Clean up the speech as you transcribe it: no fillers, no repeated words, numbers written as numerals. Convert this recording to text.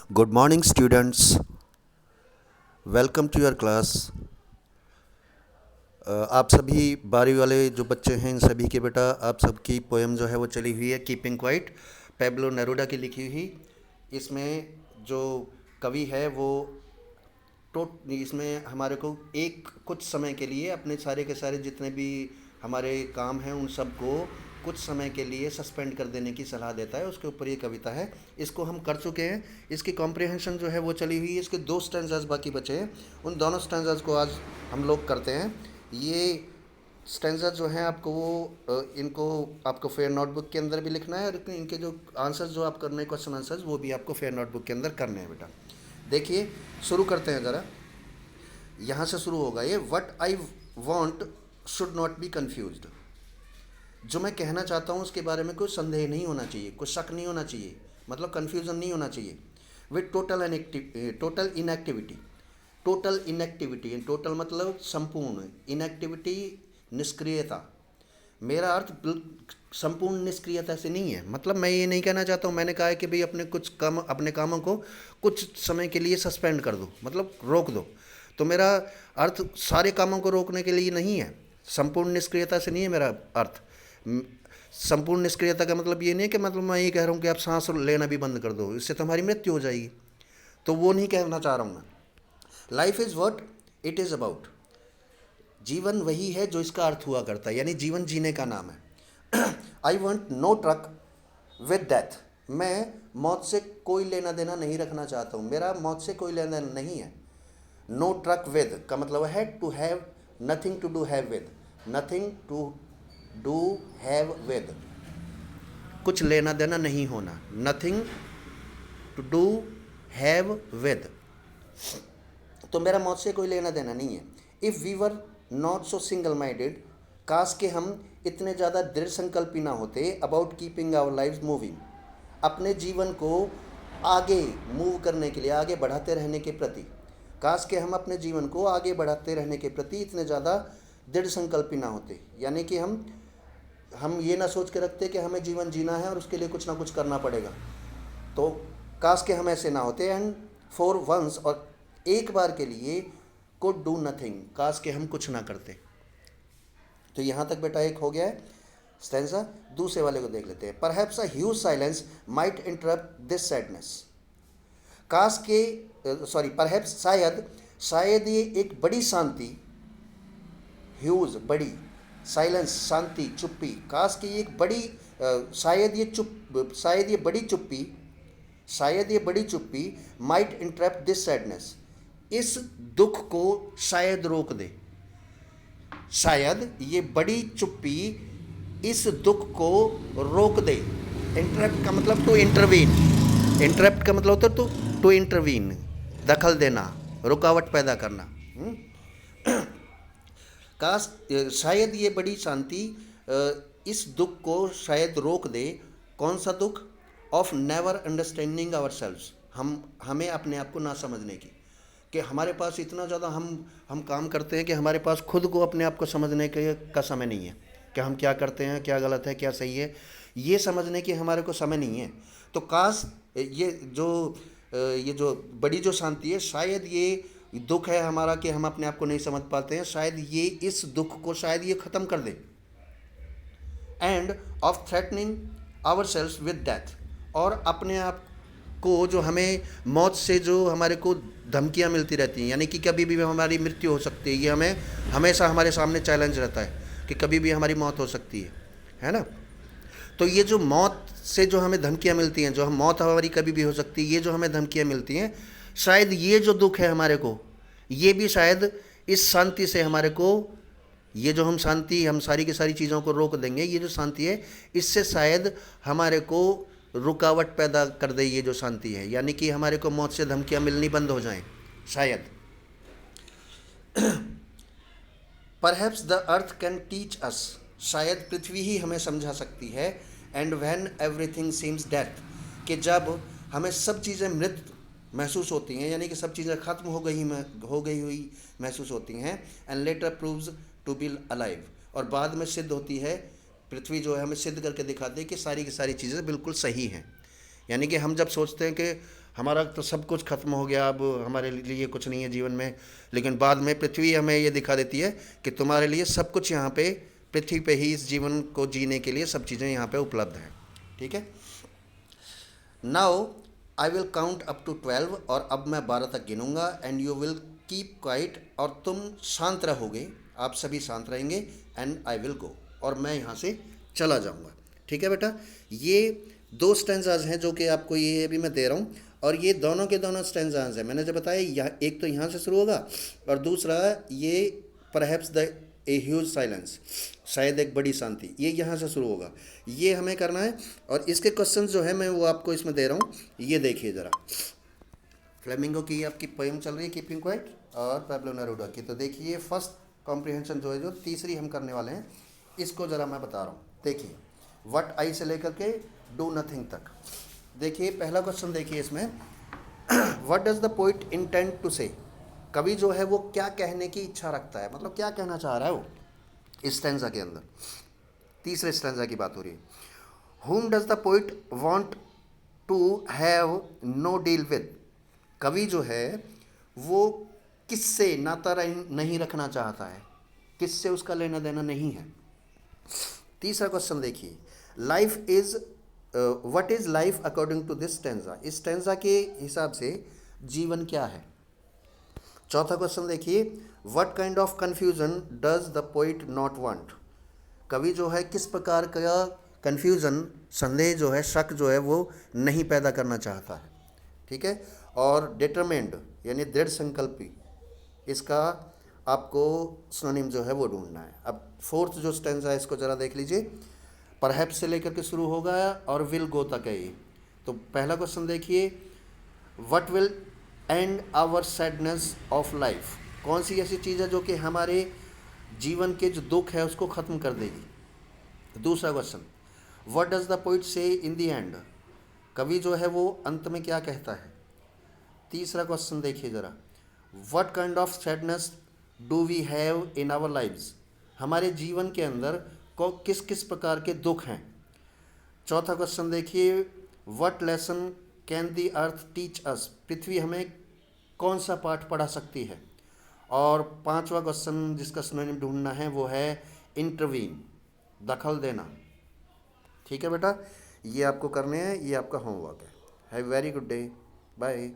Good morning, students. Welcome to your class. आप सभी 12वीं वाले जो बच्चे हैं इन सभी के बेटा आप सबकी पोएम जो है वो चली हुई है कीपिंग क्वाइट, पेब्लो नेरूडा की लिखी हुई। इसमें जो कवि है वो इसमें हमारे को एक कुछ समय के लिए अपने सारे के सारे जितने भी हमारे काम हैं उन सब को कुछ समय के लिए सस्पेंड कर देने की सलाह देता है। उसके ऊपर ये कविता है। इसको हम कर चुके हैं। इसकी कॉम्प्रिहेंशन जो है वो चली हुई है। इसके 2 स्टैंजास बाकी बचे हैं। उन दोनों स्टैंजास को आज हम लोग करते हैं। ये स्टैंजास जो हैं आपको इनको आपको फेयर नोटबुक के अंदर भी लिखना है और इनके जो आंसर्स जो आप करने क्वेश्चन आंसर्स वो भी आपको फेयर नोटबुक के अंदर करने हैं बेटा। देखिए शुरू करते हैं ज़रा। यहाँ से शुरू होगा ये। What I want should not be confused. जो मैं कहना चाहता हूँ उसके बारे में कोई संदेह नहीं होना चाहिए, कोई शक नहीं होना चाहिए, मतलब कन्फ्यूज़न नहीं होना चाहिए। With total inactivity. Total inactivity, total मतलब संपूर्ण, इनएक्टिविटी निष्क्रियता। मेरा अर्थ संपूर्ण निष्क्रियता से नहीं है। मतलब मैं ये नहीं कहना चाहता हूँ, मैंने कहा है कि भाई अपने कामों को कुछ समय के लिए सस्पेंड कर दो, मतलब रोक दो। तो मेरा अर्थ सारे कामों को रोकने के लिए नहीं है, संपूर्ण निष्क्रियता से नहीं है मेरा अर्थ। संपूर्ण निष्क्रियता का मतलब ये नहीं है कि मतलब मैं ये कह रहा हूँ कि आप सांस लेना भी बंद कर दो, इससे तो हमारी मृत्यु हो जाएगी। तो वो नहीं कहना चाह रहा हूँ मैं। Life is what it is about. जीवन वही है जो इसका अर्थ हुआ करता है, यानी जीवन जीने का नाम है। I want no truck with death. मैं मौत से कोई लेना देना नहीं रखना चाहता हूँ, मेरा मौत से कोई लेना देना नहीं है। नो ट्रक विद का मतलब है to have, nothing to do have with, nothing to do have with, कुछ लेना देना नहीं होना, nothing to do have with. तो मेरा मौत से कोई लेना देना नहीं है। If we were not so single minded, काश के हम इतने ज़्यादा दृढ़ संकल्पी ना होते about keeping our lives moving, अपने जीवन को आगे मूव करने के लिए, आगे बढ़ाते रहने के प्रति। काश के हम अपने जीवन को आगे बढ़ाते रहने के प्रति इतने ज़्यादा दृढ़ संकल्पी ना होते, यानी कि हम ये ना सोच के रखते कि हमें जीवन जीना है और उसके लिए कुछ ना कुछ करना पड़ेगा। तो काश के हम ऐसे ना होते। एंड फॉर वंस, और एक बार के लिए, कुड डू नथिंग, काश के हम कुछ ना करते। तो यहाँ तक बेटा एक हो गया है स्टैंजा। दूसरे वाले को देख लेते हैं। Perhaps a huge silence might interrupt this sadness. काश के परहैप्स शायद ये एक बड़ी शांति, ह्यूज बड़ी, साइलेंस शांति, चुप्पी, काश की एक बड़ी शायद ये बड़ी चुप्पी माइट इंटरप्ट दिस सैडनेस, इस दुख को शायद रोक दे। शायद ये बड़ी चुप्पी इस दुख को रोक दे। इंटरप्ट का मतलब टू इंटरवीन, इंटरप्ट का मतलब होता है टू इंटरवीन, दखल देना, रुकावट पैदा करना। काश शायद ये बड़ी शांति इस दुख को शायद रोक दे। कौन सा दुख? Of never understanding ourselves, हमें अपने आप को ना समझने की, कि हमारे पास इतना ज़्यादा हम काम करते हैं कि हमारे पास खुद को अपने आप को समझने का समय नहीं है कि हम क्या करते हैं, क्या गलत है, क्या सही है, ये समझने की हमारे को समय नहीं है। तो काश ये जो बड़ी जो शांति है, शायद ये दुख है हमारा कि हम अपने आप को नहीं समझ पाते हैं, शायद ये इस दुख को शायद ये ख़त्म कर दे। End of threatening our cells with death, और अपने आप को जो हमें मौत से जो हमारे को धमकियाँ मिलती रहती हैं, यानी कि कभी भी हमारी मृत्यु हो सकती है, ये हमें हमेशा हमारे सामने चैलेंज रहता है कि कभी भी हमारी मौत हो सकती है ना। तो ये जो मौत से जो हमें धमकियाँ मिलती हैं, जो हम मौत हमारी कभी भी हो सकती है, ये जो हमें धमकियाँ मिलती हैं, शायद ये जो दुख है हमारे को, ये भी शायद इस शांति से हमारे को, ये जो हम सारी की सारी चीज़ों को रोक देंगे, ये जो शांति है इससे शायद हमारे को रुकावट पैदा कर दे। ये जो शांति है, यानी कि हमारे को मौत से धमकियाँ मिलनी बंद हो जाएं शायद। Perhaps the earth can teach us, शायद पृथ्वी ही हमें समझा सकती है। And when everything seems death, कि जब हमें सब चीज़ें मृत महसूस होती हैं, यानी कि सब चीज़ें ख़त्म हो गई हुई महसूस होती हैं। And later proves to be alive, और बाद में सिद्ध होती है, पृथ्वी जो है हमें सिद्ध करके दिखाती है कि सारी की सारी चीज़ें बिल्कुल सही हैं। यानी कि हम जब सोचते हैं कि हमारा तो सब कुछ खत्म हो गया, अब हमारे लिए कुछ नहीं है जीवन में, लेकिन बाद में पृथ्वी हमें ये दिखा देती है कि तुम्हारे लिए सब कुछ यहाँ पे पृथ्वी पे ही इस जीवन को जीने के लिए सब चीज़ें यहाँ पे उपलब्ध हैं। ठीक है। Now I will count up to 12, और अब मैं 12 तक गिनूंगा, and you will keep quiet, और तुम शांत रहोगे, आप सभी शांत रहेंगे, एंड आई विल गो, और मैं यहाँ से चला जाऊँगा। ठीक है बेटा, ये 2 स्टैंजाज हैं जो कि आपको ये अभी मैं दे रहा हूँ, और ये दोनों के दोनों स्टैंजाज हैं। मैंने जो बताया, यहाँ एक तो यहाँ से शुरू होगा, और दूसरा ये perhaps the a huge silence, शायद एक बड़ी शांति, ये यहाँ से शुरू होगा। ये हमें करना है, और इसके क्वेश्चन जो है मैं वो आपको इसमें दे रहा हूँ। ये देखिए ज़रा, फ्लेमिंगो की आपकी पोएम चल रही है कीपिंग क्वाइट, और पैब्लो नेरूदा की। तो देखिए फर्स्ट कॉम्प्रिहेंशन जो है, जो तीसरी हम करने वाले हैं, इसको ज़रा मैं बता रहा हूँ। देखिए व्हाट आई से लेकर के डू नथिंग तक। देखिए पहला क्वेश्चन देखिए इसमें, what does the poet intend to say, कवि जो है वो क्या कहने की इच्छा रखता है, मतलब क्या कहना चाह रहा है वो इस स्टैंजा के अंदर। तीसरे स्टैंजा की बात हो रही है। whom does the poet want to have no deal with, कवि जो है वो किससे नाता नहीं रखना चाहता है, किससे उसका लेना देना नहीं है। तीसरा क्वेश्चन देखिए, life is what is life according to this stanza, इस स्टैंजा के हिसाब से जीवन क्या है। चौथा क्वेश्चन देखिए, what kind of confusion does the poet not want, कवि जो है किस प्रकार का कन्फ्यूज़न, संदेह जो है, शक जो है वो नहीं पैदा करना चाहता है। ठीक है। और डिटरमेंड यानी दृढ़ संकल्पी, इसका आपको सिनोनिम जो है वो ढूंढना है। अब फोर्थ जो स्टैंजा है इसको ज़रा देख लीजिए, परहैप्स से लेकर के शुरू होगा और विल गो तक है ये। तो पहला क्वेश्चन देखिए, what will end our sadness of life, कौन सी ऐसी चीज़ है जो कि हमारे जीवन के जो दुख है उसको ख़त्म कर देगी। दूसरा question, what does the poet से इन द एंड, कवि जो है वो अंत में क्या कहता है। तीसरा क्वेश्चन देखिए ज़रा, what kind of sadness do we have in our lives, हमारे जीवन के अंदर को किस किस प्रकार के दुख हैं। चौथा क्वेश्चन देखिए, what lesson can the earth teach us, पृथ्वी हमें कौन सा पाठ पढ़ा सकती है। और पांचवा क्वेश्चन जिसका सिनोनिम ढूंढना है वो है इंटरवीन, दखल देना। ठीक है बेटा, ये आपको करने हैं, ये आपका होमवर्क है। Have very good day, bye.